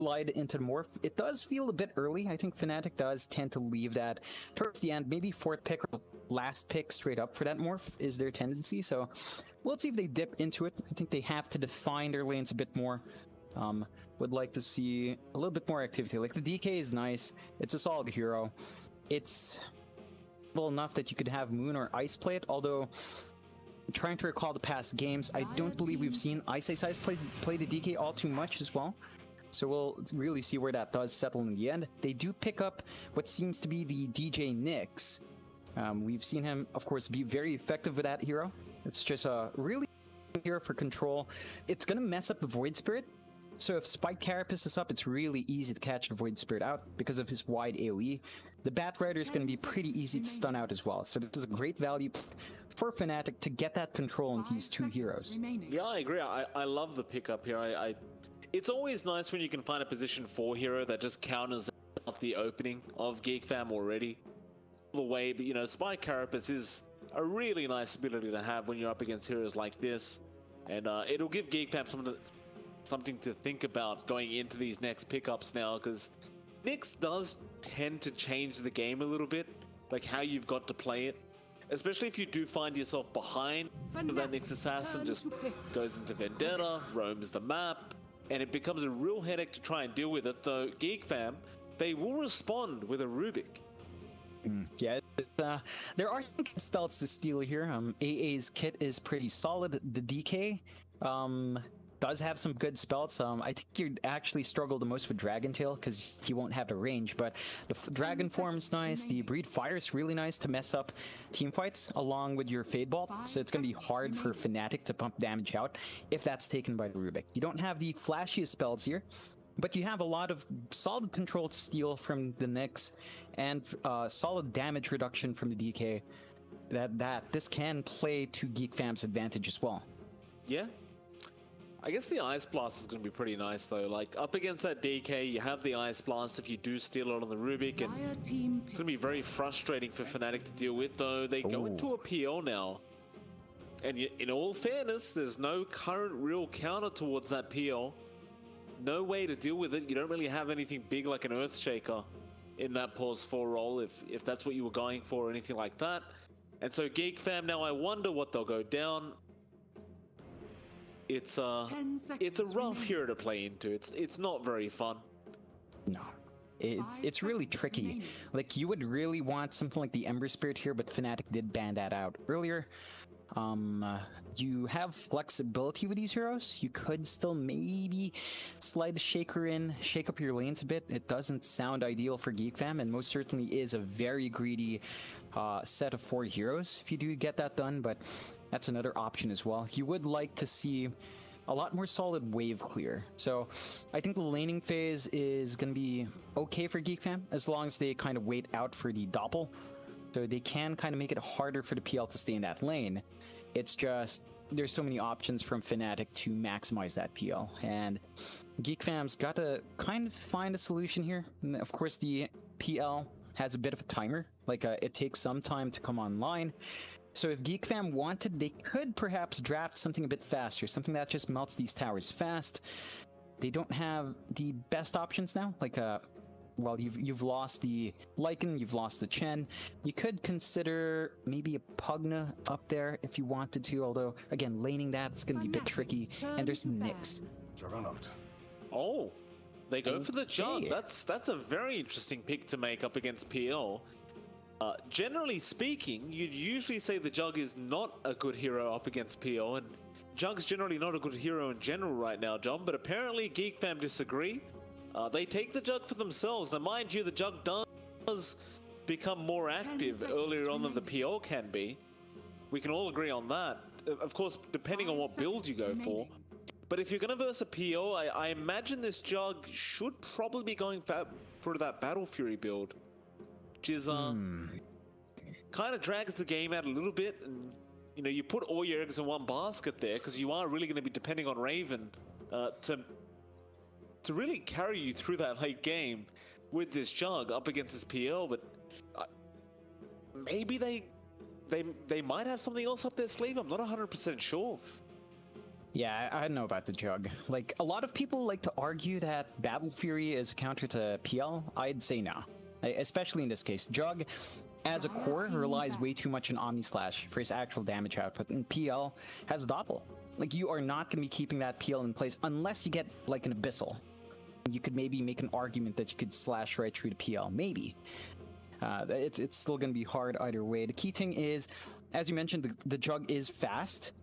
slide into morph. It does feel a bit early. I think Fnatic does tend to leave that towards the end. Maybe fourth pick or last pick straight up for that morph is their tendency. So we'll see if they dip into it. I think they have to define their lanes a bit more. Would like to see a little bit more activity. Like the DK is nice. It's a solid hero. It's well enough that you could have Moon or Ice play it, although trying to recall the past games, I don't believe we've seen Ice play the DK all too much as well. So we'll really see where that does settle in the end. They do pick up what seems to be the DJ Nyx. We've seen him, of course, be very effective with that hero. It's just a really good hero for control. It's going to mess up the Void Spirit. So if Spike Carapace is up, it's really easy to catch the Void Spirit out because of his wide AoE. The Bat Rider is going to be pretty easy to stun out as well. So this is a great value for Fnatic to get that control in these two heroes. Yeah, I agree. I love the pickup here. It's always nice when you can find a position 4 hero that just counters out the opening of Geek Fam already. The way, but you know, Spike Carapace is a really nice ability to have when you're up against heroes like this. And it'll give Geek Fam something to think about going into these next pickups now, because Nyx does tend to change the game a little bit, like how you've got to play it, especially if you do find yourself behind, because that Nyx assassin just goes into Vendetta, roams the map, and it becomes a real headache to try and deal with it. Though Geek Fam, they will respond with a Rubik. Yeah, there are some good spells to steal here. AA's kit is pretty solid. The DK does have some good spells. I think you'd actually struggle the most with Dragon Tail because you won't have the range, but the Dragon Form's nice. The Breed Fire is really nice to mess up team fights along with your Fade Bolt, so it's going to be hard for Fnatic to pump damage out if that's taken by the Rubik. You don't have the flashiest spells here, but you have a lot of solid control to steal from the Nyx and solid damage reduction from the DK. This can play to Geek Fam's advantage as well. Yeah. I guess the Ice Blast is going to be pretty nice though. Like up against that DK, you have the Ice Blast if you do steal it on the Rubik, and it's going to be very frustrating for Fnatic to deal with though. They go into a PL now. And in all fairness, there's no current real counter towards that PL. No way to deal with it. You don't really have anything big like an Earthshaker in that pause 4 role if that's what you were going for or anything like that. And so Geek Fam, now I wonder what they'll go down. It's a rough hero to play into. It's not very fun. No. It's really tricky. Like, you would really want something like the Ember Spirit here, but Fnatic did ban that out earlier. You have flexibility with these heroes. You could still maybe slide the Shaker in, shake up your lanes a bit. It doesn't sound ideal for Geek Fam, and most certainly is a very greedy set of 4 heroes if you do get that done, but that's another option as well. You would like to see a lot more solid wave clear. So I think the laning phase is going to be okay for Geek Fam as long as they kind of wait out for the Doppel. So they can kind of make it harder for the PL to stay in that lane. It's just there's so many options from Fnatic to maximize that PL, and Geek Fam's got to kind of find a solution here. And of course, the PL has a bit of a timer, like it takes some time to come online. So if Geek Fam wanted, they could perhaps draft something a bit faster, something that just melts these towers fast. They don't have the best options now, like well, you've lost the Lycan, you've lost the Chen. You could consider maybe a Pugna up there if you wanted to, although, again, laning that's going to be a bit tricky. And there's Nyx. Oh, they go for the Jug. That's a very interesting pick to make up against PL. Generally speaking, you'd usually say the Jug is not a good hero up against PL, and Jug's generally not a good hero in general right now, John, but apparently Geek Fam disagree. They take the Jug for themselves. Now, mind you, the Jug does become more active earlier on than the PL can be. We can all agree on that. Of course, depending on what build you go for. But if you're going to verse a PL, I imagine this Jug should probably be going for that Battle Fury build, which is kind of drags the game out a little bit. And you know, you put all your eggs in one basket there because you are really going to be depending on Raven to really carry you through that late game with this Jug up against this PL. But maybe they might have something else up their sleeve. I'm not 100% sure. Yeah, I don't know about the Jug. Like, a lot of people like to argue that Battle Fury is a counter to PL. I'd say no. Especially in this case. Jug, as a core, relies way too much on Omni Slash for his actual damage output, and PL has Doppel. Like, you are not going to be keeping that PL in place unless you get, like, an Abyssal. You could maybe make an argument that you could slash right through the PL. Maybe. It's still going to be hard either way. The key thing is, as you mentioned, the Jug is fast.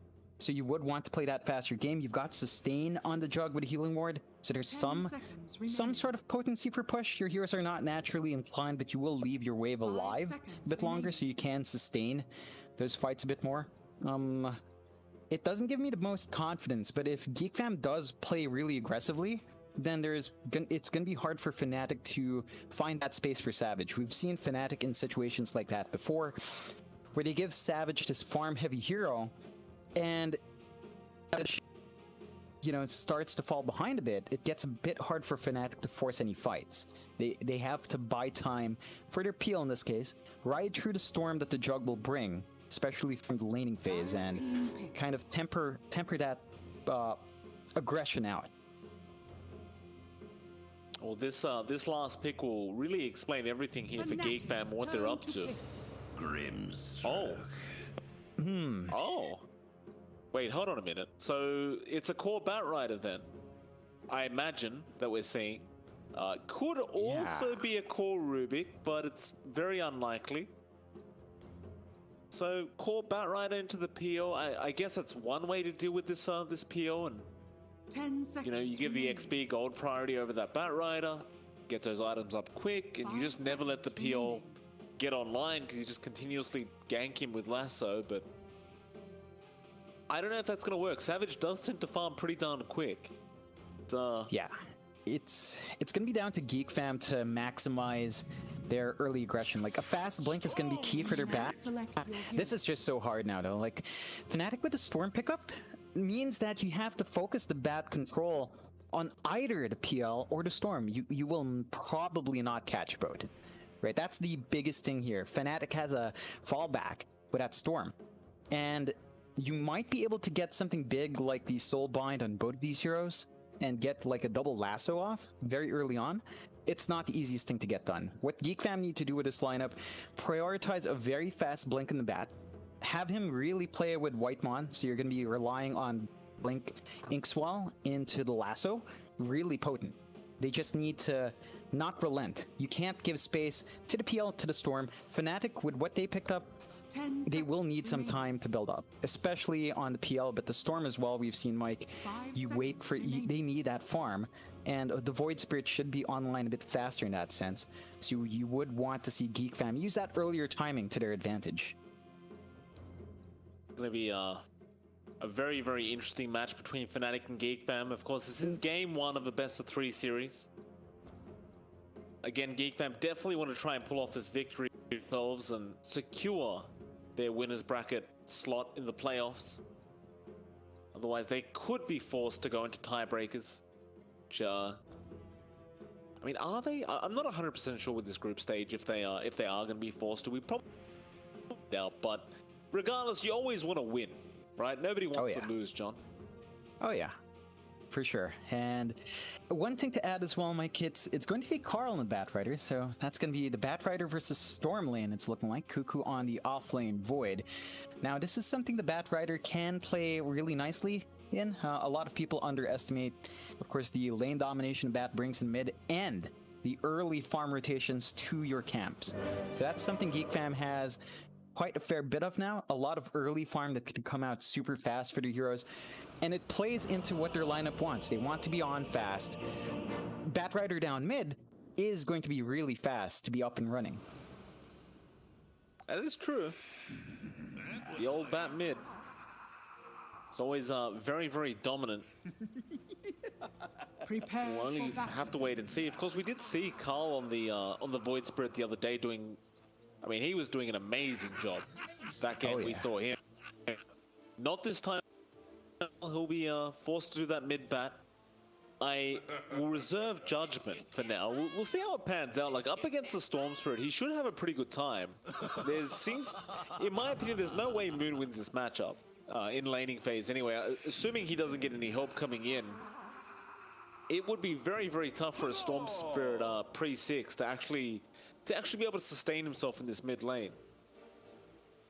So you would want to play that faster game. You've got sustain on the Jug with a healing ward, so there's some sort of potency for push. Your heroes are not naturally inclined, but you will leave your wave alive a bit longer, so you can sustain those fights a bit more. It doesn't give me the most confidence, but if Geek Fam does play really aggressively, then it's gonna be hard for Fnatic to find that space for Savage. We've seen Fnatic in situations like that before, where they give Savage this farm-heavy hero, and you know, it starts to fall behind a bit. It gets a bit hard for Fnatic to force any fights. They have to buy time for their peel in this case, ride through the storm that the Jug will bring, especially from the laning phase, and kind of temper that aggression out. Well, this last pick will really explain everything here for Geek Fam, what they're up to. Grimm's. Oh. Oh. Wait, hold on a minute. So it's a core Batrider then, I imagine, that we're seeing. Could also be a core Rubik, but it's very unlikely. So core Batrider into the PO. I guess that's one way to deal with this this PO, and 10 seconds. you know, you give the XP gold priority over that Batrider, get those items up quick, and you just never let the PO get online because you just continuously gank him with lasso. But I don't know if that's gonna work. Savage does tend to farm pretty darn quick. Yeah, it's gonna be down to Geek Fam to maximize their early aggression. Like, a fast blink is gonna be key for their back. This is just so hard now, though. Like, Fnatic with the Storm pickup means that you have to focus the bat control on either the PL or the Storm. You will probably not catch both, right? That's the biggest thing here. Fnatic has a fallback with that Storm, and you might be able to get something big like the Soul Bind on both of these heroes and get like a double lasso off very early on. It's not the easiest thing to get done. What Geek Fam need to do with this lineup, prioritize a very fast blink in the bat, have him really play it with Whitemon, so you're going to be relying on Blink Inkswell into the lasso, really potent. They just need to not relent. You can't give space to the PL, to the Storm. Fnatic, with what they picked up, they will need some time to build up, especially on the PL, but the Storm as well. We've seen, Mike, you wait for, they need that farm, and the Void Spirit should be online a bit faster in that sense. So you would want to see Geek Fam use that earlier timing to their advantage. It's gonna be a very, very interesting match between Fnatic and Geek Fam. Of course, this is game one of the best of 3 series. Again, Geek Fam definitely want to try and pull off this victory themselves and secure their winners bracket slot in the playoffs. Otherwise, they could be forced to go into tiebreakers. Which, I mean, are they? I'm not 100% sure with this group stage if they are going to be forced to. We probably doubt, but regardless, you always want to win, right? Nobody wants to lose, John. Oh yeah, for sure. And one thing to add as well, Mike, it's going to be Carl in the Batrider, so that's going to be the Batrider versus Storm lane. It's looking like Cuckoo on the off lane Void. Now, this is something the Batrider can play really nicely in. A lot of people underestimate, of course, the lane domination Bat brings in mid and the early farm rotations to your camps. So that's something Geek Fam has quite a fair bit of now. A lot of early farm that can come out super fast for the heroes. And it plays into what their lineup wants. They want to be on fast. Batrider down mid is going to be really fast to be up and running. That is true. The old Bat mid. It's always very, very dominant. Prepare. We'll only have to wait and see. Of course, we did see Carl on the Void Spirit the other day doing. I mean, he was doing an amazing job. That game we saw him. Not this time. He'll be forced to do that mid bat. I will reserve judgment for now. We'll see how it pans out. Like, up against the Storm Spirit, he should have a pretty good time. In my opinion, there's no way Moon wins this matchup. in laning phase anyway. Assuming he doesn't get any help coming in, it would be very, very tough for a Storm Spirit pre-6 to actually be able to sustain himself in this mid lane.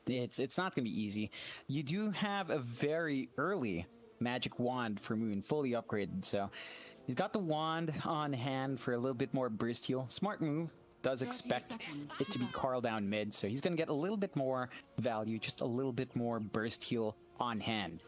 It's not going to be easy. You do have a very early magic wand for Moon, fully upgraded, so he's got the wand on hand for a little bit more burst heal. Smart move. Does expect it to be Carl down mid, so he's going to get a little bit more value, just a little bit more burst heal on hand.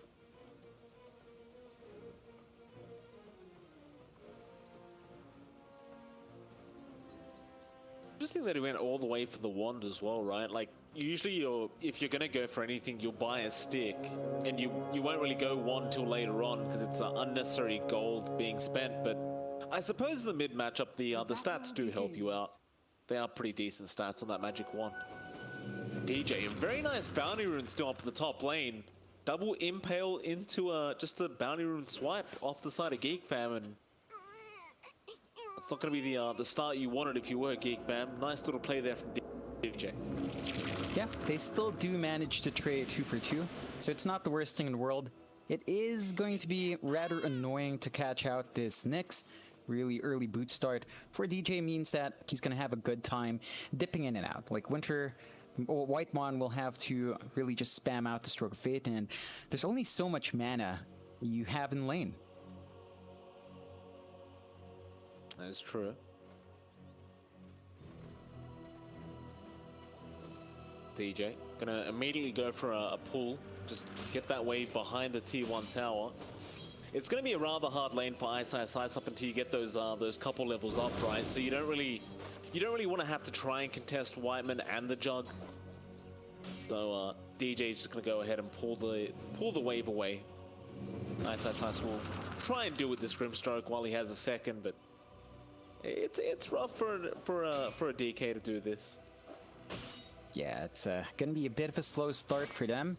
Interesting that he went all the way for the wand as well, right? Like, usually if you're going to go for anything, you'll buy a stick, and you won't really go wand till later on because it's unnecessary gold being spent. But I suppose the mid matchup, the stats do help you out. They are pretty decent stats on that magic wand. DJ, a very nice bounty rune still up at the top lane. Double impale into just a bounty rune swipe off the side of Geek Fam, and it's not going to be the start you wanted if you were Geek Fam. Nice little play there from DJ. Yeah, they still do manage to trade 2 for 2, so it's not the worst thing in the world. It is going to be rather annoying to catch out this Nyx. Really early boot start for DJ means that he's going to have a good time dipping in and out. Like Whitemon will have to really just spam out the Stroke of Fate, and there's only so much mana you have in lane. That's true. DJ gonna immediately go for a pull, just get that wave behind the T1 tower. It's going to be a rather hard lane for Ice up until you get those couple levels up, right? So you don't really want to have to try and contest Whiteman and the Jug. So DJ's just going to go ahead and pull the wave away. Ice will try and deal with this Grimstroke while he has a second, but it's rough for a DK to do this. Yeah, it's going to be a bit of a slow start for them.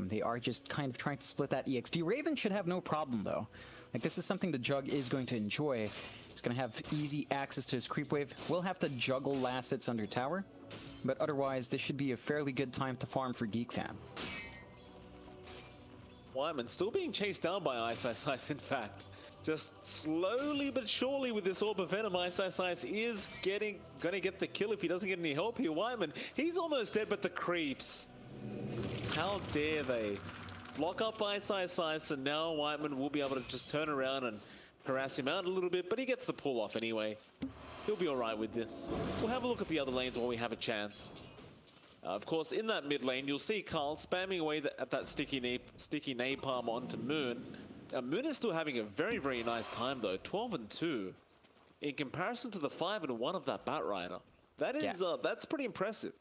They are just kind of trying to split that EXP. Raven should have no problem, though. Like, this is something the Jug is going to enjoy. He's going to have easy access to his creep wave. We'll have to juggle last hits under tower, but otherwise, this should be a fairly good time to farm for Geek Fam. Wyman still being chased down by Ice, in fact. Just slowly but surely with this Orb of Venom, Ice is gonna get the kill if he doesn't get any help here. Wyman, he's almost dead, but the creeps. How dare they? Block up Ice, and now Whiteman will be able to just turn around and harass him out a little bit, but he gets the pull off anyway. He'll be alright with this. We'll have a look at the other lanes while we have a chance. Of course, in that mid lane, you'll see Carl spamming away at that sticky napalm onto Moon. Moon is still having a very, very nice time though, 12-2. In comparison to the 5-1 of that Batrider. That is, that's pretty impressive.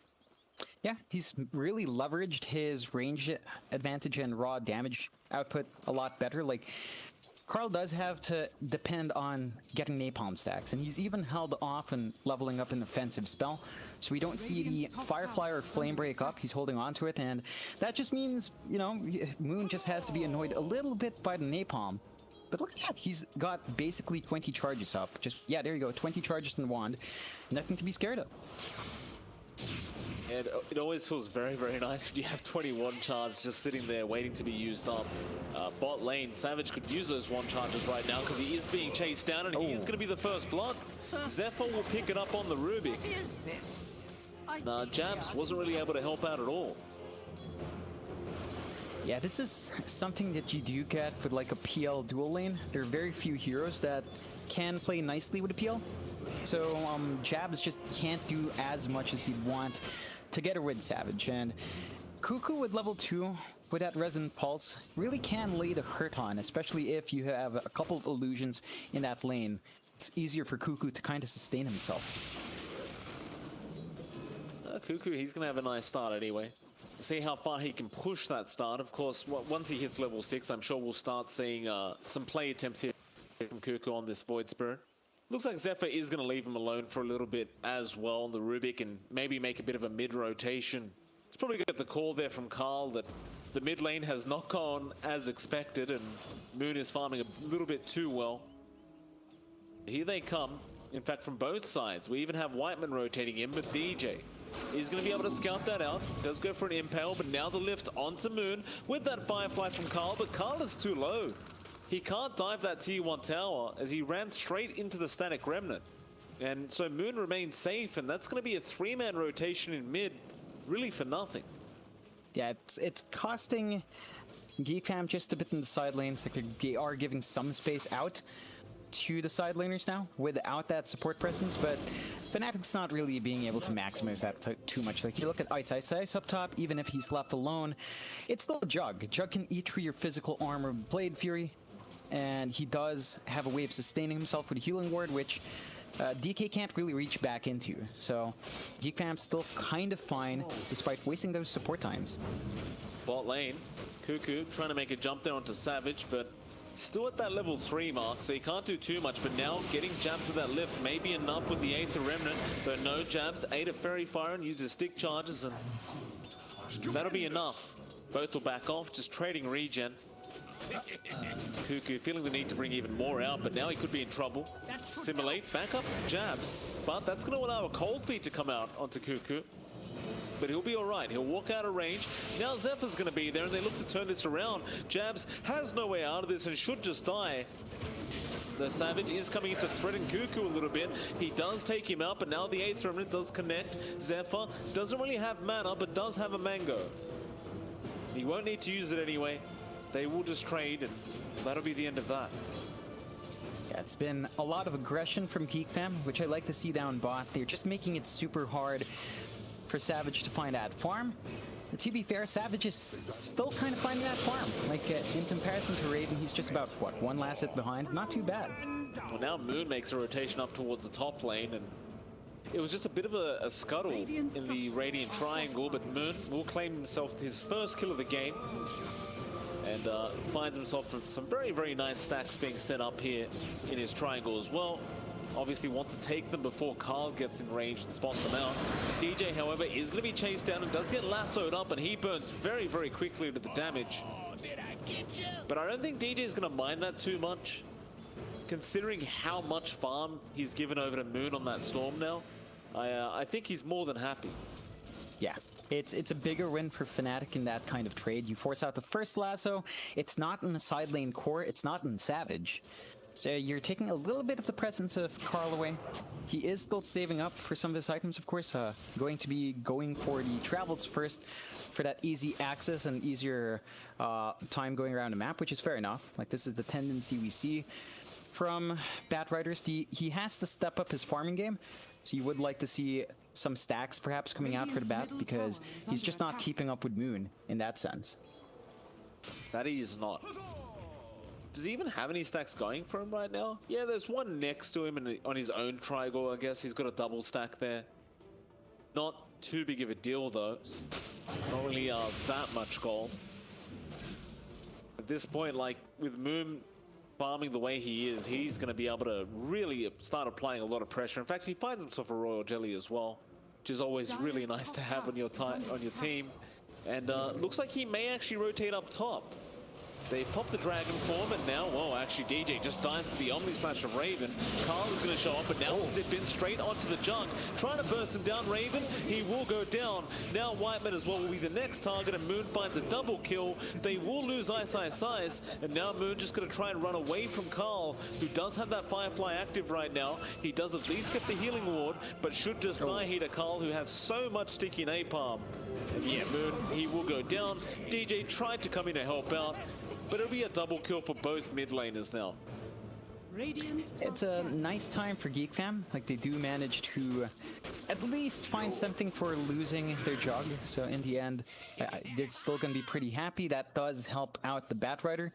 Yeah, he's really leveraged his range advantage and raw damage output a lot better. Like, Carl does have to depend on getting napalm stacks, and he's even held off and leveling up an offensive spell. So we don't see the Firefly or Flame break up. He's holding on to it, and that just means, you know, Moon just has to be annoyed a little bit by the napalm. But look at that, he's got basically 20 charges up. Just, yeah, there you go, 20 charges in the wand. Nothing to be scared of. And it always feels very, very nice when you have 21 charges just sitting there waiting to be used up. Bot lane, Savage could use those 1 charges right now because he is being chased down, and he is going to be the first blood. Zephyr will pick it up on the Rubik. Nah, Jabs wasn't really able to help out at all. Yeah, this is something that you do get with like a PL dual lane. There are very few heroes that can play nicely with a PL. So Jabs just can't do as much as he'd want together with Savage. And Cuckoo with level 2 with that Resonant Pulse really can lay the hurt on, especially if you have a couple of illusions in that lane. It's easier for Cuckoo to kind of sustain himself. Cuckoo, he's going to have a nice start anyway. See how far he can push that start. Of course, once he hits level 6, I'm sure we'll start seeing some play attempts here from Cuckoo on this Void Spirit. Looks like Zephyr is going to leave him alone for a little bit as well on the Rubik and maybe make a bit of a mid-rotation. It's probably going to get the call there from Carl that the mid lane has not gone as expected and Moon is farming a little bit too well. Here they come, in fact, from both sides. We even have Whiteman rotating in, but DJ He's going to be able to scout that out. Does go for an impale, but now the lift onto Moon with that Firefly from Carl, but Carl is too low. He can't dive that tier 1 tower as he ran straight into the static remnant. And so Moon remains safe, and that's going to be a 3-man rotation in mid, really for nothing. Yeah, it's costing Geek Fam just a bit in the side lanes. Like they are giving some space out to the side laners now without that support presence, but Fnatic's not really being able to maximize that too much. Like you look at Ice up top, even if he's left alone, it's still a Jug. Jug can eat through your physical armor with Blade Fury, and he does have a way of sustaining himself with a healing ward, which DK can't really reach back into. So Geek Fam's still kind of fine despite wasting those support times. Bot lane, Cuckoo trying to make a jump there onto Savage, but still at that level 3 mark, so he can't do too much. But now getting jabs with that lift may be enough with the 8th Remnant, but no jabs. 8 of Fairy Fire and uses stick charges, and that'll be enough. Both will back off, just trading regen. Cuckoo feeling the need to bring even more out, but now he could be in trouble. Simulate, back up to jabs, but that's going to allow a cold feed to come out onto Cuckoo. But he'll be alright, he'll walk out of range. Now Zephyr's going to be there, and they look to turn this around. Jabs has no way out of this and should just die. The Savage is coming in to threaten Cuckoo a little bit. He does take him out, but now the 8th Remnant does connect. Zephyr doesn't really have mana, but does have a Mango. He won't need to use it anyway. They will just trade, and that'll be the end of that. Yeah, it's been a lot of aggression from Geek Fam, which I like to see down bot. They're just making it super hard for Savage to find that farm. But to be fair, Savage is still kind of finding that farm. Like, in comparison to Raven, he's just about, what, 1 last hit behind? Not too bad. Well, now Moon makes a rotation up towards the top lane, and it was just a bit of a scuttle in the Radiant Triangle, but Moon will claim himself his first kill of the game. And finds himself with some very, very nice stacks being set up here in his triangle as well. Obviously wants to take them before Carl gets in range and spots them out. DJ, however, is going to be chased down and does get lassoed up, and he burns very, very quickly to the damage. But I don't think DJ is going to mind that too much, considering how much farm he's given over to Moon on that Storm now. I think he's more than happy. Yeah. It's a bigger win for Fnatic in that kind of trade. You force out the first lasso. It's not in the side lane core. It's not in Savage. So you're taking a little bit of the presence of Carl away. He is still saving up for some of his items, of course. Going to be going for the travels first for that easy access and easier time going around the map, which is fair enough. Like, this is the tendency we see from Bat Riders. He has to step up his farming game. So you would like to see some stacks perhaps coming out for the Bat, because he's just not keeping up with Moon in that sense. That he is not. Does he even have any stacks going for him right now? Yeah, there's one next to him and on his own triangle, I guess. He's got a double stack there. Not too big of a deal, though. It's not really that much gold. At this point, like, with Moon farming the way he is, he's going to be able to really start applying a lot of pressure. In fact, he finds himself a Royal Jelly as well, which is always really nice to have on your team. And looks like he may actually rotate up top. They pop the Dragon form, and now, whoa, actually DJ just dies to the Omni Slash of Raven. Carl is going to show up, but now he's been straight onto the Jug, trying to burst him down. Raven, he will go down. Now Whiteman as well will be the next target, and Moon finds a double kill. They will lose Ice, and now Moon just going to try and run away from Carl, who does have that Firefly active right now. He does at least get the healing ward, but should just die here to Carl, who has so much sticky napalm. And yeah, Moon, he will go down. DJ tried to come in to help out, but it'll be a double kill for both mid laners now. It's a nice time for Geek Fam. Like, they do manage to at least find something for losing their Jug. So in the end, they're still going to be pretty happy. That does help out the Bat Rider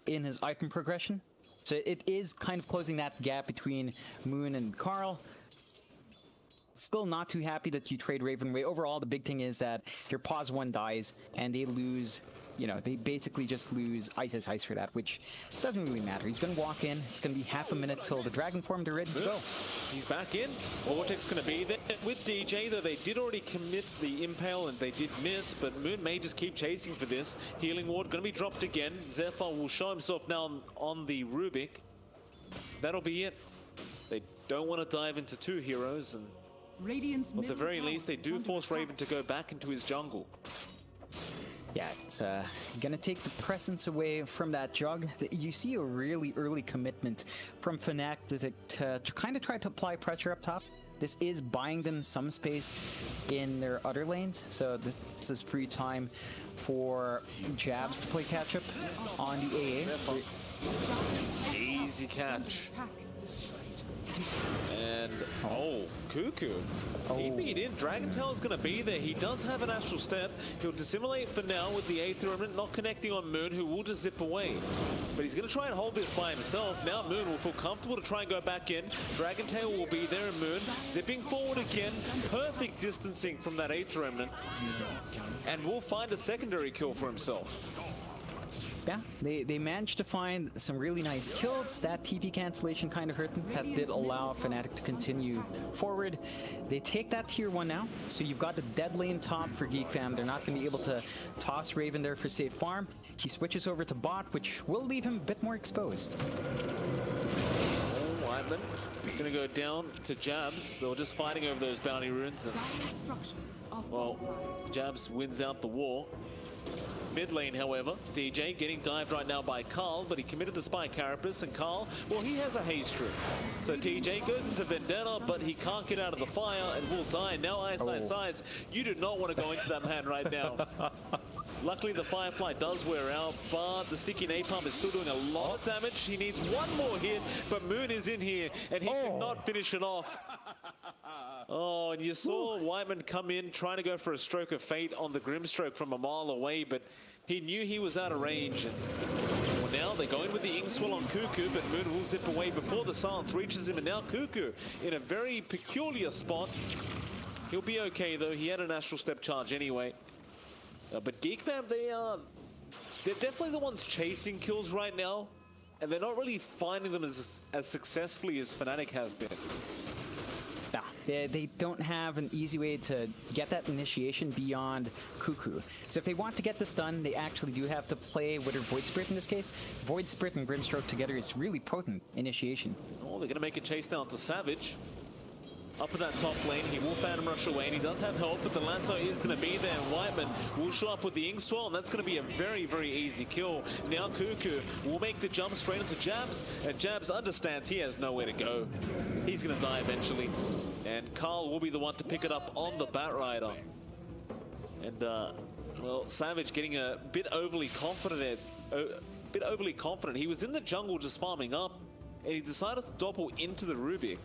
in his item progression. So it is kind of closing that gap between Moon and Carl. Still not too happy that you trade Raven away. Overall, the big thing is that your pause 1 dies and they lose. You know, they basically just lose Ice for that, which doesn't really matter. He's going to walk in. It's going to be half a minute till the Dragon form to ready to go. He's back in. Vortex going to be there with DJ, though they did already commit the Impale and they did miss, but Moon may just keep chasing for this. Healing Ward going to be dropped again. Zephyr will show himself now on the Rubik. That'll be it. They don't want to dive into 2 heroes, and At the very least, they do force Raven to go back into his jungle. Yeah, it's gonna take the presence away from that jug. You see a really early commitment from Fnatic to kind of try to apply pressure up top. This is buying them some space in their other lanes, so this is free time for Jabs to play catch up on the AA. Easy catch. And, oh, Cuckoo. He beat in. Dragon Tail is going to be there. He does have an Astral Step. He'll dissimulate for now with the Aether Remnant, not connecting on Moon, who will just zip away. But he's going to try and hold this by himself. Now Moon will feel comfortable to try and go back in. Dragon Tail will be there, and Moon zipping forward again. Perfect distancing from that Aether Remnant. And will find a secondary kill for himself. Yeah, they managed to find some really nice kills. That TP cancellation kind of hurt them. That did allow Fnatic to continue forward. They take that tier 1 now, so you've got the dead lane top for Geek Fam. They're not going to be able to toss Raven there for safe farm. He switches over to bot, which will leave him a bit more exposed. Whiteman going to go down to Jabs. They were just fighting over those bounty runes. And, well, Jabs wins out the war. Mid lane, however, DJ getting dived right now by Carl, but he committed the Spy Carapace, and Carl, well, he has a haste room. So TJ goes into Vendetta, but he can't get out of the fire and will die. Now Ice, you do not want to go into that man right now. Luckily, the Firefly does wear out, but the Sticky Napalm is still doing a lot of damage. He needs one more hit, but Moon is in here, and he cannot finish it off. Oh, and you saw Whiteman come in trying to go for a Stroke of Fate on the Grimstroke from a mile away, but he knew he was out of range. And well, now they're going with the Inkswell on Cuckoo, but Moon will zip away before the silence reaches him, and now Cuckoo in a very peculiar spot. He'll be okay, though. He had an Astral Step charge anyway. But Geek Fam, they're definitely the ones chasing kills right now, and they're not really finding them as successfully as Fnatic has been. Nah, they don't have an easy way to get that initiation beyond Cuckoo. So if they want to get this done, they actually do have to play with a Void Spirit in this case. Void Spirit and Grimstroke together is really potent initiation. Oh, they're going to make a chase down to Savage. Up in that top lane, he will Phantom Rush away, and he does have help, but the lasso is going to be there, and Whiteman will show up with the Inkswell, and that's going to be a very, very easy kill. Now Cuckoo will make the jump straight into Jabs, and Jabs understands he has nowhere to go. He's going to die eventually, and Carl will be the one to pick it up on the Batrider. And, well, Savage getting a bit overly confident there. He was in the jungle just farming up, and he decided to doppel into the Rubik.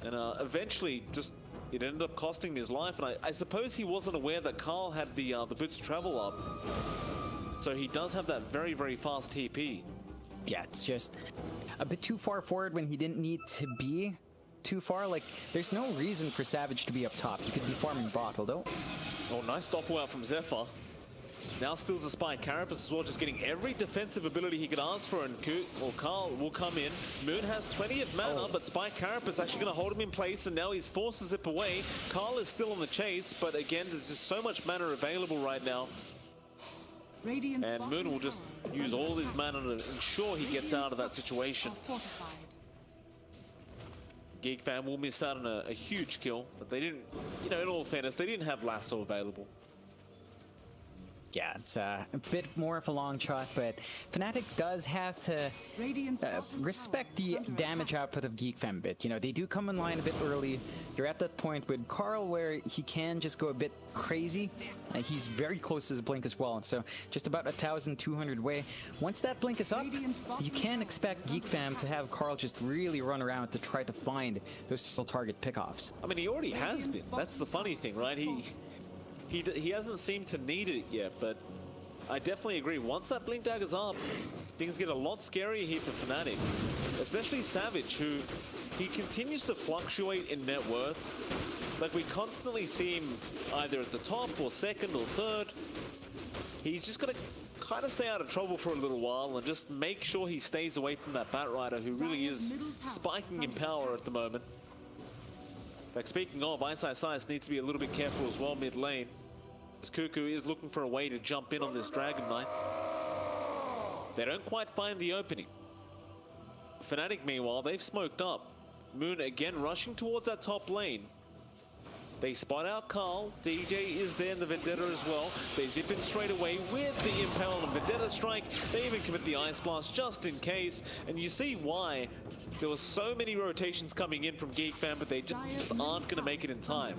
And eventually, it ended up costing him his life. And I suppose he wasn't aware that Carl had the boots to travel up. So he does have that very, very fast TP. Yeah, it's just a bit too far forward when he didn't need to be too far. Like, there's no reason for Savage to be up top. He could be farming bot, although. Oh, nice doppel out from Zephyr. Now steals the Spy Carapace as well, just getting every defensive ability he could ask for, and Carl will come in. Moon has plenty of mana, but Spy Carapace actually going to hold him in place, and now he's forced to zip away. Carl is still on the chase, but again, there's just so much mana available right now. And Moon will just use all his mana to ensure he gets out of that situation. Geek Fam will miss out on a huge kill, but they didn't, you know, in all fairness, they didn't have Lasso available. Yeah, it's a bit more of a long shot, but Fnatic does have to respect the damage output of Geek Fam a bit. You know, they do come in line a bit early. You're at that point with Carl where he can just go a bit crazy. He's very close to his blink as well, so just about 1,200 away. Once that blink is up, you can expect Geek Fam to have Carl just really run around to try to find those still target pickoffs. I mean, he already has been. That's the funny thing, right? He hasn't seemed to need it yet, but I definitely agree. Once that blink dagger's up, things get a lot scarier here for Fnatic. Especially Savage, who he continues to fluctuate in net worth. Like, we constantly see him either at the top or second or third. He's just got to kind of stay out of trouble for a little while and just make sure he stays away from that Batrider, who really is spiking in power at the moment. In fact, speaking of, Ice needs to be a little bit careful as well mid lane, as Cuckoo is looking for a way to jump in on this Dragon Knight. They don't quite find the opening. Fnatic, meanwhile, they've smoked up. Moon again rushing towards that top lane. They spot out Carl. DJ is there in the Vendetta as well. They zip in straight away with the Impale and Vendetta Strike. They even commit the Ice Blast just in case. And you see why. There were so many rotations coming in from Geek Fam, but they just aren't going to make it in time.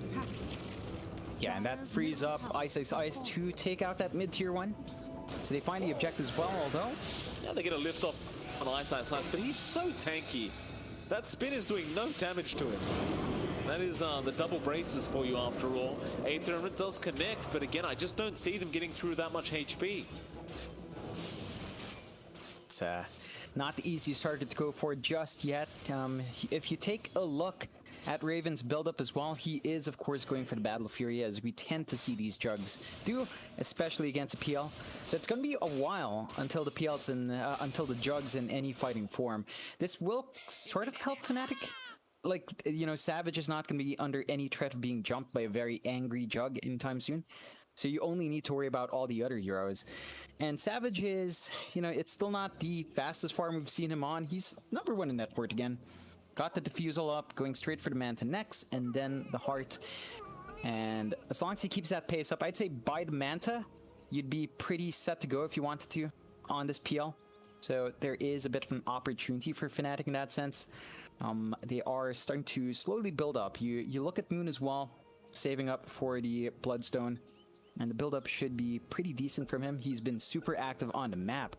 Yeah, and that frees up Ice to take out that mid-tier one. So they find the objective as well, although... Yeah, they get a lift off on Ice, but he's so tanky. That spin is doing no damage to him. That is the double braces for you after all. Aether does connect, but again, I just don't see them getting through that much HP. It's not the easiest target to go for just yet. If you take a look at Raven's build-up as well, he is, of course, going for the Battle of Fury, as we tend to see these jugs do, especially against a PL. So it's going to be a while until the PL's in, until the jugs in any fighting form. This will sort of help Fnatic. Like, you know, Savage is not going to be under any threat of being jumped by a very angry jug anytime soon. So you only need to worry about all the other heroes. And Savage is, you know, it's still not the fastest farm we've seen him on. He's number 1 in net worth again. Got the defusal up, going straight for the Manta next, and then the Heart. And as long as he keeps that pace up, I'd say by the Manta, you'd be pretty set to go if you wanted to on this PL. So there is a bit of an opportunity for Fnatic in that sense. They are starting to slowly build up. You look at Moon as well, saving up for the Bloodstone, and the build-up should be pretty decent from him. He's been super active on the map,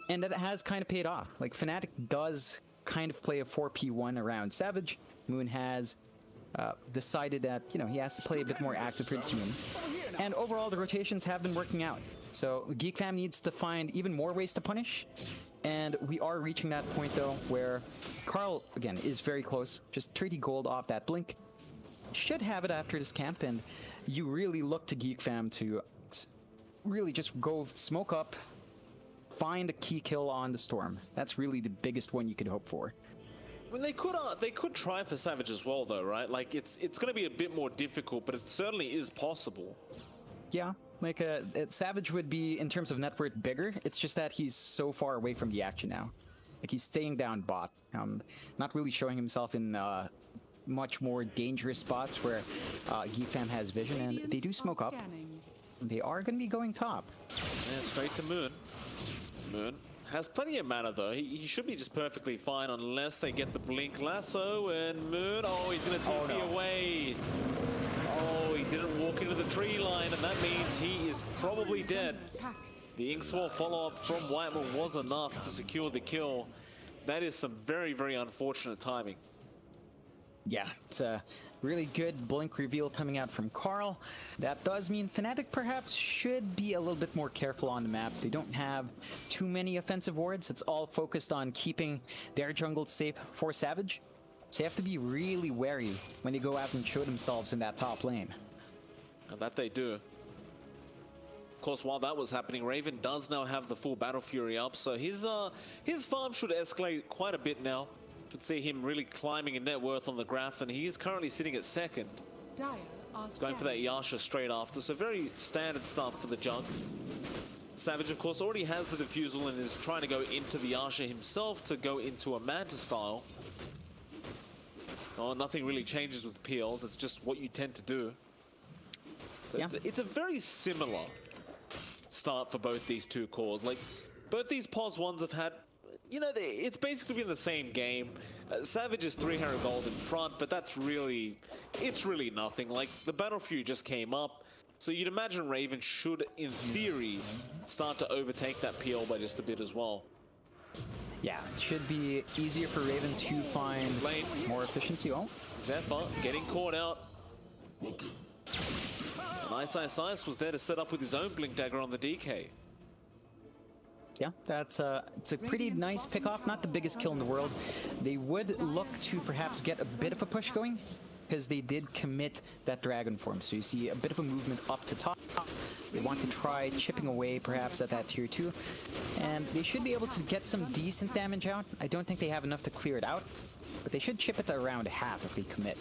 and that has kind of paid off. Like, Fnatic does kind of play a 4P1 around Savage. Moon has decided that, you know, he has to play a bit more active for the team, and overall the rotations have been working out. So Geek Fam needs to find even more ways to punish. And we are reaching that point, though, where Carl, again, is very close. Just 30 gold off that blink. Should have it after this camp, and you really look to Geek Fam to really just go smoke up, find a key kill on the Storm. That's really the biggest one you could hope for. I mean, they could try for Savage as well, though, right? Like, it's going to be a bit more difficult, but it certainly is possible. Yeah. Like, Savage would be, in terms of net worth, bigger. It's just that he's so far away from the action now. Like, he's staying down bot. Not really showing himself in much more dangerous spots where Geek Fam has vision, and they do smoke up. They are going to be going top. Yeah, straight to Moon. Moon has plenty of mana, though. He should be just perfectly fine unless they get the blink lasso, and Moon, oh, he's going to take me away. Oh, he didn't walk into the tree line, and that means he is probably dead. The Inkswell follow-up from Whitemore was enough to secure the kill. That is some very, very unfortunate timing. Yeah, it's a really good blink reveal coming out from Carl. That does mean Fnatic perhaps should be a little bit more careful on the map. They don't have too many offensive wards. It's all focused on keeping their jungle safe for Savage. So you have to be really wary when they go out and show themselves in that top lane. And that they do. Of course, while that was happening, Raven does now have the full Battle Fury up, so his farm should escalate quite a bit now. Could see him really climbing in net worth on the graph, and he is currently sitting at second. Going for that Yasha straight after, so very standard stuff for the jug. Savage, of course, already has the defusal and is trying to go into the Yasha himself to go into a Manta style. Oh, nothing really changes with PLs. It's just what you tend to do. So yeah. It's a very similar start for both these two cores. Like, both these POS ones have had, you know, it's basically been the same game. Savage is 300 gold in front, but it's really nothing. Like, the Battle Fury just came up, so you'd imagine Raven should, in theory, start to overtake that PL by just a bit as well. Yeah, it should be easier for Raven to find more efficiency. Oh, Zephyr getting caught out. And Ice was there to set up with his own Blink Dagger on the DK. Yeah, it's a pretty nice pick-off. Not the biggest kill in the world. They would look to perhaps get a bit of a push going, because they did commit that Dragon form. So you see a bit of a movement up to top. They want to try chipping away perhaps at that tier 2. And they should be able to get some decent damage out. I don't think they have enough to clear it out, but they should chip it to around half if they commit.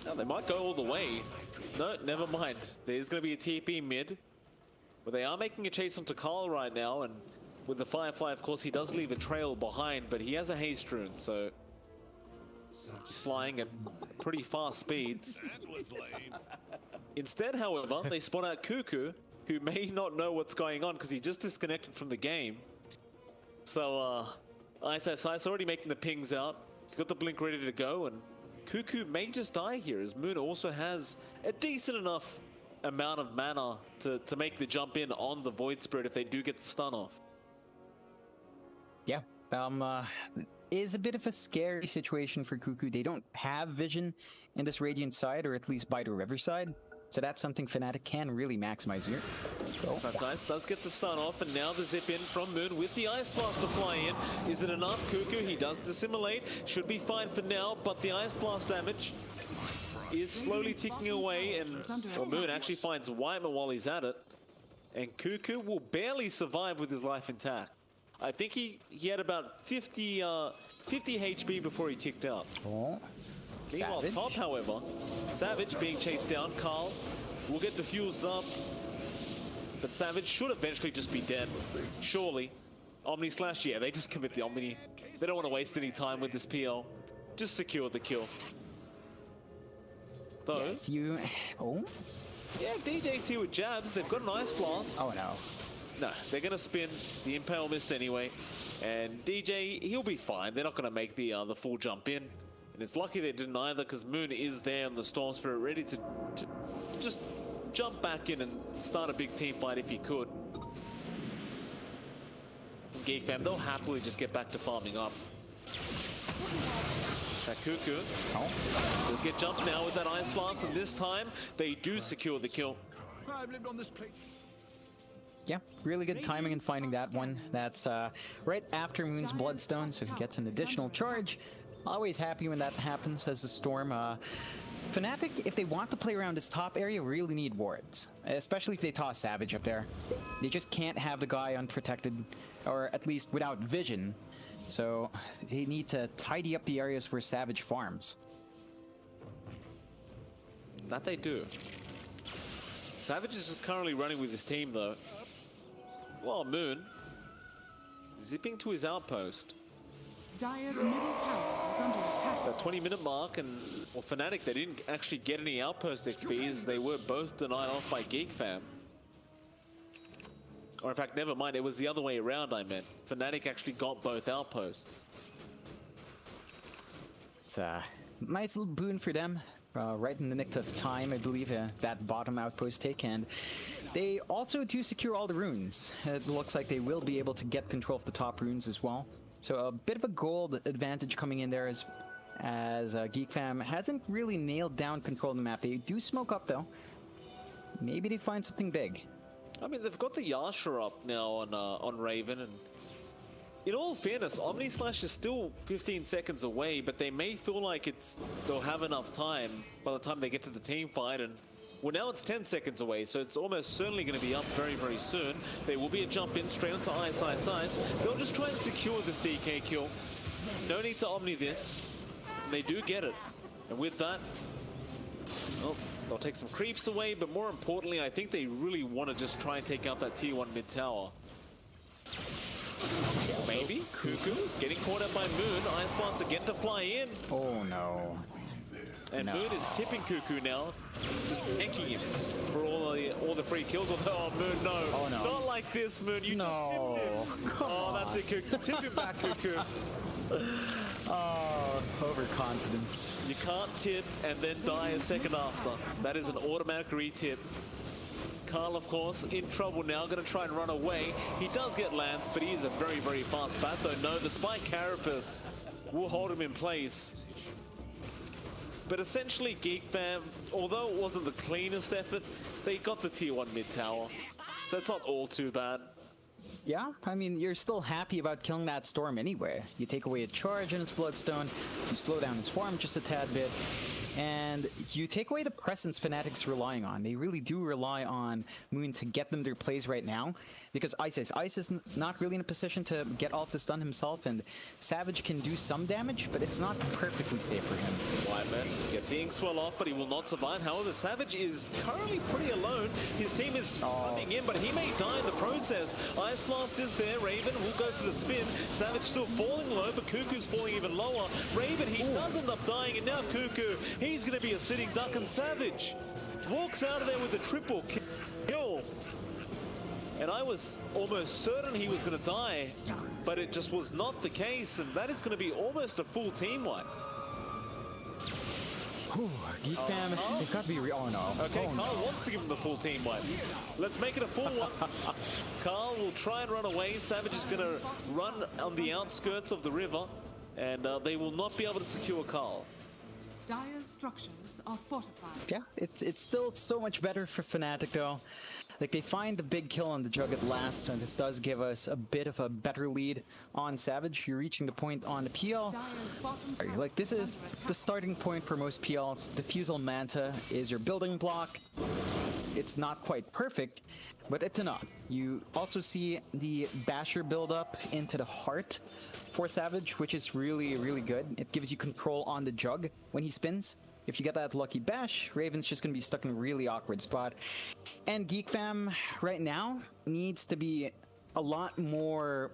Oh, they might go all the way. No, never mind. There's going to be a TP mid. But they are making a chase onto Carl right now, and with the Firefly, of course, he does leave a trail behind, but he has a haste rune, so He's flying at pretty fast speeds. Instead, however, they spot out Cuckoo, who may not know what's going on because he just disconnected from the game. So, ISS already making the pings out. He's got the blink ready to go, and Cuckoo may just die here, as Moon also has a decent enough amount of mana to make the jump in on the Void Spirit if they do get the stun off. Yeah, is a bit of a scary situation for Cuckoo. They don't have vision in this Radiant side, or at least by the River side. So that's something Fnatic can really maximize here. So, That's nice, does get the stun off, and now the zip in from Moon with the Ice Blast to fly in. Is it enough? Cuckoo, he does dissimulate. Should be fine for now, but the Ice Blast damage is slowly ticking away, and Moon actually finds Whiteman while he's at it. And Cuckoo will barely survive with his life intact. I think he had about 50 HP before he ticked out. oh, Meanwhile, Savage. top, however, Savage being chased down. Carl will get diffused up, but Savage should eventually just be dead. Surely. Omni Slash, yeah, they just commit the Omni. They don't want to waste any time with this PL. Just secure the kill. Though, If you... Oh? yeah, DJ's here with jabs. They've got an Ice Blast. Oh, no. No, they're going to spin the Impale Mist anyway. And DJ, he'll be fine. They're not going to make the full jump in. And it's lucky they didn't either, because Moon is there on the Storm Spirit, ready to just jump back in and start a big team fight if he could. Geek fam, they'll happily just get back to farming up. Cuckoo does get jumped now with that Ice Blast, and this time they do secure the kill. I've lived on this plate. Yeah, really good timing in finding that one. That's right after Moon's Bloodstone, so he gets an additional charge. Always happy when that happens as a Storm. Fnatic, if they want to play around this top area, really need wards. Especially if they toss Savage up there. They just can't have the guy unprotected, or at least without vision. So they need to tidy up the areas where Savage farms. That they do. Savage is just currently running with his team though. While Moon zipping to his outpost. Dire's middle tower is under attack. That 20-minute mark, and well, Fnatic, they didn't actually get any outpost XP as they were both denied off by Geek fam. Or in fact, never mind, it was the other way around I meant. Fnatic actually got both outposts. It's a nice little boon for them. Right in the nick of time, I believe, that bottom outpost take, and they also do secure all the runes. It looks like they will be able to get control of the top runes as well. So a bit of a gold advantage coming in there as Geek fam hasn't really nailed down control of the map. They do smoke up though. Maybe they find something big. I mean, they've got the Yasha up now on Raven, and in all fairness, Omni Slash is still 15 seconds away, but they may feel like they'll have enough time by the time they get to the team fight, and well, now it's 10 seconds away, so it's almost certainly going to be up very, very soon. There will be a jump in straight onto Ice. They'll just try and secure this DK kill. No need to Omni this. And they do get it. And with that, well, they'll take some creeps away, but more importantly, I think they really want to just try and take out that tier 1 mid tower. Maybe Cuckoo getting caught up by Moon. Ice Blast again to fly in. Oh no. And No. Moon is tipping Cuckoo now, just tanking him for all the free kills. Oh, Moon, no. Oh, no. Not like this, Moon. You No. just tipped him. Oh, that's it, Cuckoo. Tip him back, Cuckoo. Oh, overconfidence. You can't tip and then die a second after. That is an automatic re-tip. Carl, of course, in trouble now, going to try and run away. He does get Lance, but he is a very, very fast bat, though. No, the Spike Carapace will hold him in place. But essentially, Geek fam, although it wasn't the cleanest effort, they got the tier 1 mid tower. So it's not all too bad. Yeah, I mean, you're still happy about killing that Storm anyway. You take away a charge in its Bloodstone, you slow down his farm just a tad bit, and you take away the presence Fnatic's relying on. They really do rely on Moon to get them their plays right now. because Ice is not really in a position to get off his stun himself, and Savage can do some damage, but it's not perfectly safe for him. Whiteman gets the ink swell off, but he will not survive. However, Savage is currently pretty alone. His team is running in, but he may die in the process. Ice Blast is there. Raven will go for the spin. Savage still falling low, but Cuckoo's falling even lower. Raven, he does end up dying, and now Cuckoo, he's going to be a sitting duck, and Savage walks out of there with a triple kill. And I was almost certain he was going to die, but it just was not the case, and that is going to be almost a full team wipe. Geek fam, it got to be oh no. Okay, oh, Carl no. wants to give him the full team wipe. Let's make it a full one. Carl will try and run away. Savage is going to run on the outskirts of the river, and they will not be able to secure Carl. Dire's structures are fortified. Yeah, it's still so much better for Fnatic though. Like, they find the big kill on the Jug at last, and this does give us a bit of a better lead on Savage. You're reaching the point on the PL. Like, this is the starting point for most PLs. Diffusal Manta is your building block. It's not quite perfect, but it's enough. You also see the Basher build up into the heart for Savage, which is really, really good. It gives you control on the Jug when he spins. If you get that lucky bash, Raven's just going to be stuck in a really awkward spot. And Geek Fam right now needs to be a lot more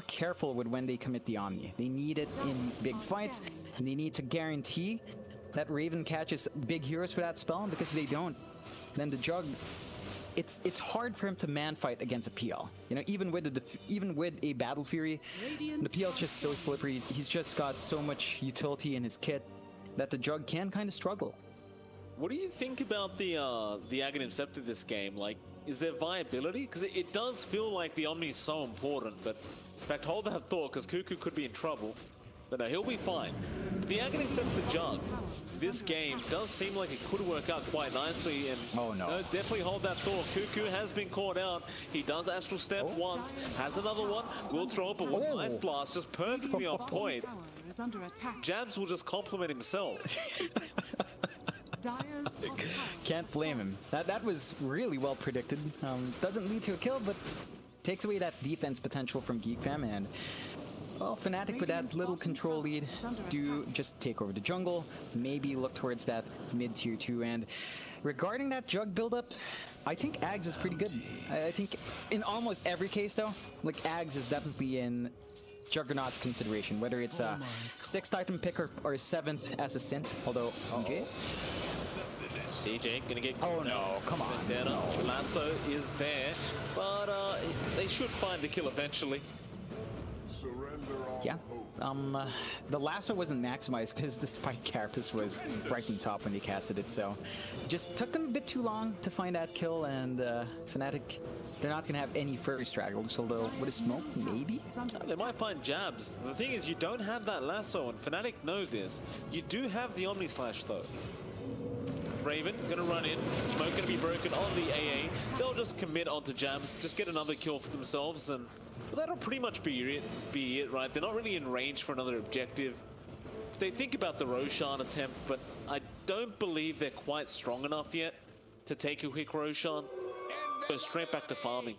careful with when they commit the Omni. They need it in these big fights, and they need to guarantee that Raven catches big heroes for that spell, because if they don't, then the Jug, it's hard for him to man fight against a PL. You know, even with a Battle Fury, the PL is just so slippery. He's just got so much utility in his kit that the Jug can kind of struggle. What do you think about the Aghanim Scepter this game? Like, is there viability? Because it does feel like the Omni is so important, but in fact, hold that thought, because Cuckoo could be in trouble. But no, he'll be fine. The Aghanim Scepter Jug, this game does seem like it could work out quite nicely, and definitely hold that thought. Cuckoo has been caught out. He does Astral Step once, has another one, will throw up a Ice Blast just perfectly on point. Jabs will just compliment himself. Can't blame him. That was really well predicted. Doesn't lead to a kill, but takes away that defense potential from Geek Fam, and well, Fnatic with that little control lead do just take over the jungle, maybe look towards that mid tier 2. And regarding that Jug buildup, I think Ags is pretty good. I think in almost every case though, like Ags is definitely in Juggernaut's consideration, whether it's a 6th item pick or 7th as a synth, although DJ gonna get come on. Lasso is there, but they should find the kill eventually. Yeah, the lasso wasn't maximized because the Spike Carapace was right on top when they casted it, so just took them a bit too long to find that kill, and Fnatic, they're not going to have any further straggles, although with a smoke, maybe? They might find Jabs. The thing is, you don't have that lasso, and Fnatic know this. You do have the Omni Slash, though. Raven gonna run in, smoke gonna be broken on the AA. They'll just commit onto Jabs, just get another kill for themselves, and well, that'll pretty much be it, right? They're not really in range for another objective. They think about the Roshan attempt, but I don't believe they're quite strong enough yet to take a quick Roshan. Go straight back to farming.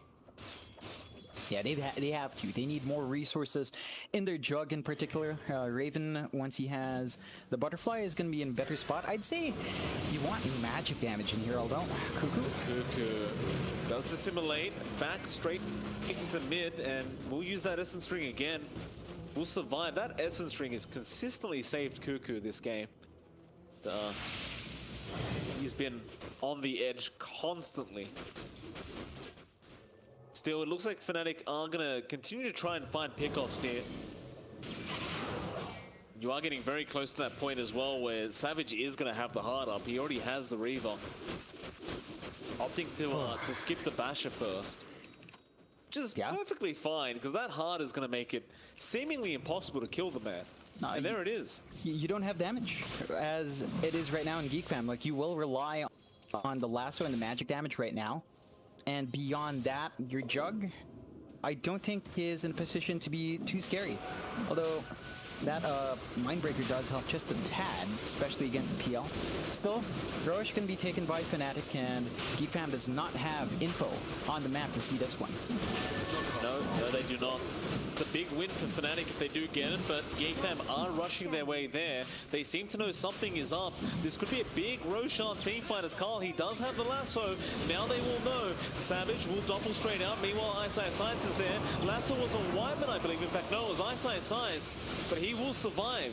Yeah, they have to. They need more resources in their Jug in particular. Raven, once he has the Butterfly, is going to be in a better spot. I'd say you want magic damage in here, although Cuckoo does dissimulate, back straight into mid, and we'll use that Essence Ring again. We'll survive. That Essence Ring has consistently saved Cuckoo this game. He's been on the edge constantly. Still, it looks like Fnatic are going to continue to try and find pickoffs here. You are getting very close to that point as well, where Savage is going to have the heart up. He already has the Reaver. Opting to skip the Basher first. Which is perfectly fine, because that heart is going to make it seemingly impossible to kill the man. And there it is. You don't have damage, as it is right now in Geek Fam. Like, you will rely on the lasso and the magic damage right now. And beyond that, your Jug, I don't think is in a position to be too scary. Although, that Mindbreaker does help just a tad, especially against PL. Still, Roche can be taken by Fnatic, and Geek Fam does not have info on the map to see this one. No, they do not. It's a big win for Fnatic if they do get it, but Geek Fam are rushing their way there. They seem to know something is up. This could be a big Roshan team fight as Carl, he does have the lasso. Now they will know. Savage will double straight out. Meanwhile, Ice is there. Lasso was on Wyman, I believe. In fact, no, it was Ice, but he will survive.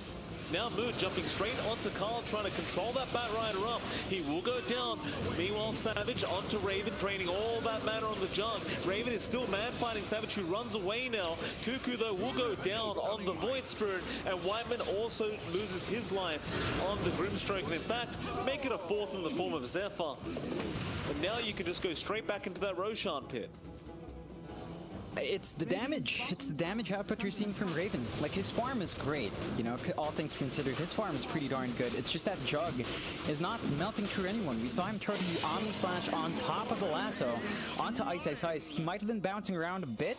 Now Moon jumping straight onto Carl, trying to control that Bat Rider up. He will go down. Meanwhile, Savage onto Raven, draining all that mana on the Jug. Raven is still man-fighting Savage, who runs away now. Cuckoo, though, will go down on the Void Spirit, and Whiteman also loses his life on the Grimstroke. And in fact, make it a fourth in the form of Zephyr. And now you can just go straight back into that Roshan pit. It's the damage. It's the damage output you're seeing from Raven. Like, his farm is great, you know, all things considered. His farm is pretty darn good. It's just that Jug is not melting through anyone. We saw him throw the Omni Slash on top of the lasso onto Ice. He might have been bouncing around a bit,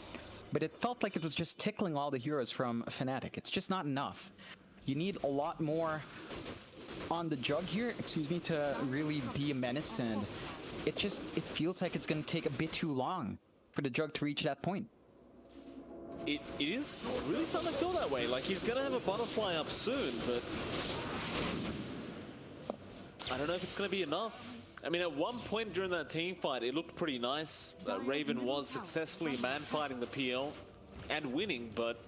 but it felt like it was just tickling all the heroes from Fnatic. It's just not enough. You need a lot more on the Jug here, to really be a menace, and it feels like it's going to take a bit too long for the Jug to reach that point. It is really starting to feel that way. Like, he's gonna have a butterfly up soon, but I don't know if it's gonna be enough. I mean, at one point during that team fight, it looked pretty nice. Raven was successfully man-fighting the PL and winning, but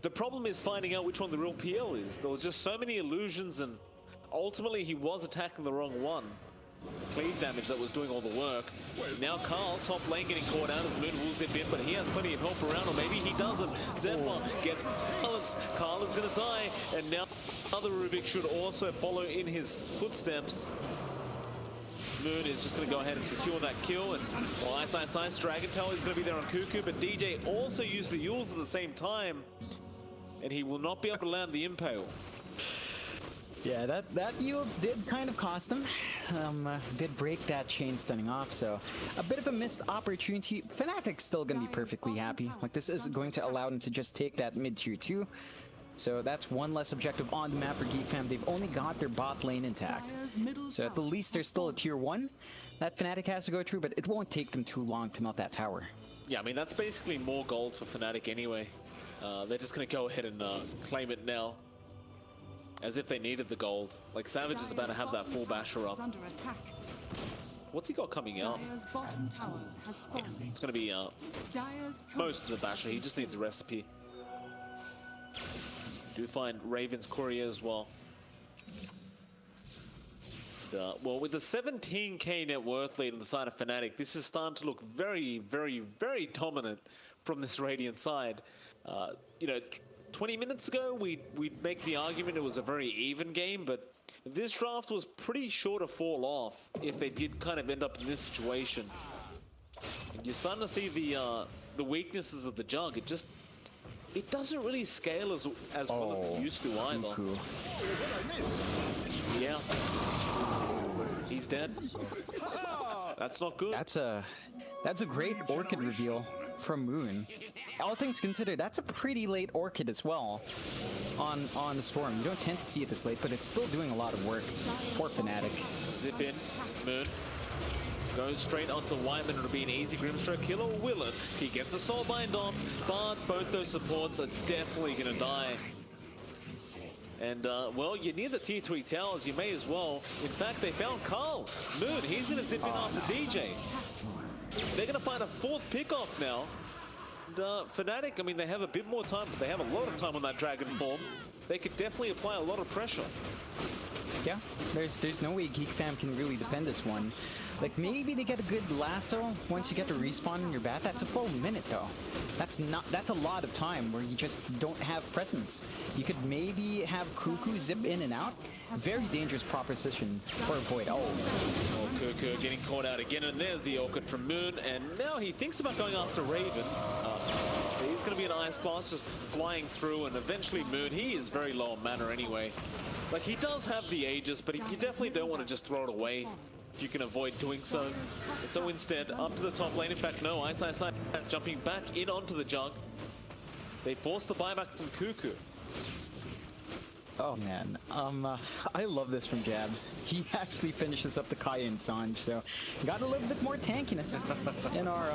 the problem is finding out which one the real PL is. There was just so many illusions, and ultimately he was attacking the wrong one. Cleave damage that was doing all the work. Now Carl, top lane, getting caught out as Moon will zip in, but he has plenty of help around, or maybe he doesn't. Zephyr gets balanced. Carl is going to die, and now other Rubik should also follow in his footsteps. Moon is just going to go ahead and secure that kill, and well, Ice Dragon Tail is going to be there on Cuckoo, but DJ also used the Yules at the same time, and he will not be able to land the Impale. Yeah, that yields did kind of cost him. Did break that chain stunning off, so a bit of a missed opportunity. Fnatic's still gonna be perfectly happy. Like, this is going to allow them to just take that mid-tier 2. So that's one less objective on the map for Geek Fam. They've only got their bot lane intact. So at the least there's still a tier 1 that Fnatic has to go through, but it won't take them too long to melt that tower. Yeah, I mean, that's basically more gold for Fnatic anyway. They're just gonna go ahead and claim it now, as if they needed the gold. Like, Savage is about to have that full basher up. What's he got coming out? It's going to be most of the basher. He just needs a recipe. Do find Raven's courier as well. Well, with the 17k net worth lead on the side of Fnatic, this is starting to look very, very, very dominant from this Radiant side. You know, 20 minutes ago, we'd make the argument it was a very even game, but this draft was pretty sure to fall off if they did kind of end up in this situation. And you're starting to see the weaknesses of the Jug. It doesn't really scale as well as it used to either. Cool. Yeah. He's dead. That's not good. That's a great Orchid reveal from Moon. All things considered, that's a pretty late Orchid as well on the Storm. You don't tend to see it this late, but it's still doing a lot of work for Fnatic. Zip in, Moon. Goes straight onto Whiteman. It'll be an easy Grimstroke kill, or will it? He gets the Soulbind off, but both those supports are definitely going to die. And, well, you're near the tier 3 towers, you may as well. In fact, they found Carl. Moon, he's going to zip in after DJ. They're going to find a 4th pick-off now. And, Fnatic, I mean, they have a bit more time, but they have a lot of time on that Dragon form. They could definitely apply a lot of pressure. Yeah, there's no way Geek Fam can really defend this one. Like, maybe they get a good lasso once you get to respawn in your bat. That's a full minute, though. That's a lot of time where you just don't have presence. You could maybe have Cuckoo zip in and out. Very dangerous proposition for a Void. Oh, Cuckoo getting caught out again, and there's the Orchid from Moon, and now he thinks about going after Raven. He's going to be an Ice Blast just flying through, and eventually Moon, he is very low on mana anyway. Like, he does have the Aegis, but you definitely don't want to just throw it away if you can avoid doing so. And so instead, up to the top lane. In fact, no, Ice jumping back in onto the Jug. They force the buyback from Cuckoo. Oh man, I love this from Jabs. He actually finishes up the Kaya and Sanj, so got a little bit more tankiness in our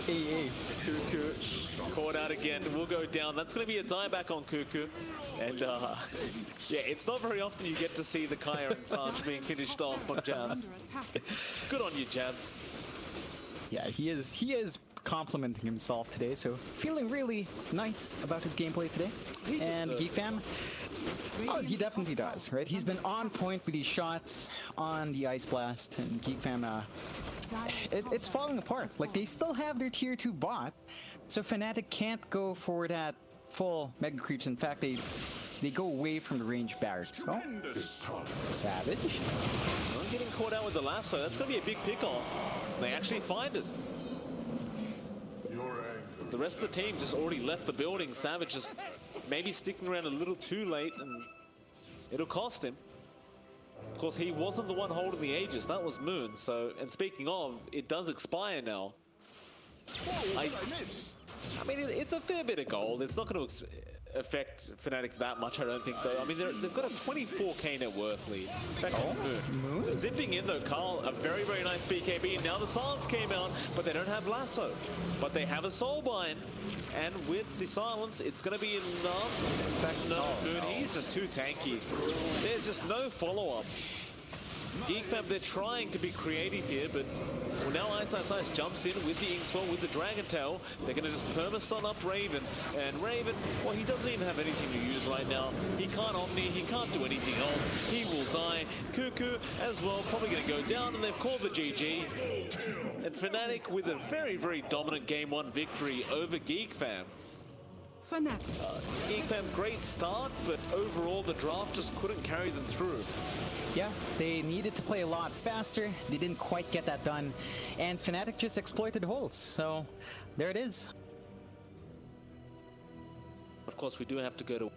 AA. Cuckoo caught out again. We'll go down. That's going to be a dieback on Cuckoo. And yeah, it's not very often you get to see the Kaya and Sanj being finished off on Jabs. Under attack. Good on you, Jabs. Yeah, he is complimenting himself today, so feeling really nice about his gameplay today. And Geek Fam, oh, he definitely does, right? He's been on point with these shots on the Ice Blast, and Geek Fam, it's falling apart. Like, they still have their tier 2 bot, so Fnatic can't go for that full Mega Creeps. In fact, they go away from the range barracks. Oh, Savage. Not getting caught out with the lasso. That's going to be a big pick-off. They actually find it. The rest of the team just already left the building. Savage is maybe sticking around a little too late, and it'll cost him. Of course, he wasn't the one holding the Aegis. That was Moon. So, and speaking of, it does expire now. I mean, it's a fair bit of gold. It's not going to affect Fnatic that much, I don't think, though. I mean, they've got a 24k net worth lead. Back on Moon. Zipping in, though, Carl, a very, very nice BKB. Now the silence came out, but they don't have lasso. But they have a soulbind. And with the silence, it's going to be enough. In fact, no, Moon, he's just too tanky. There's just no follow-up. Geek Fam, they're trying to be creative here, but well, now Ice jumps in with the Inkswell, with the Dragon Tail. They're going to just perma-stun up Raven. And Raven, well, he doesn't even have anything to use right now. He can't Omni, he can't do anything else. He will die. Cuckoo as well, probably going to go down, and they've called the GG. And Fnatic with a very, very dominant Game 1 victory over Geek Fam. Fnatic. Geek Fam, great start, but overall the draft just couldn't carry them through. Yeah, they needed to play a lot faster. They didn't quite get that done. And Fnatic just exploited holes. So there it is. Of course, we do have to go to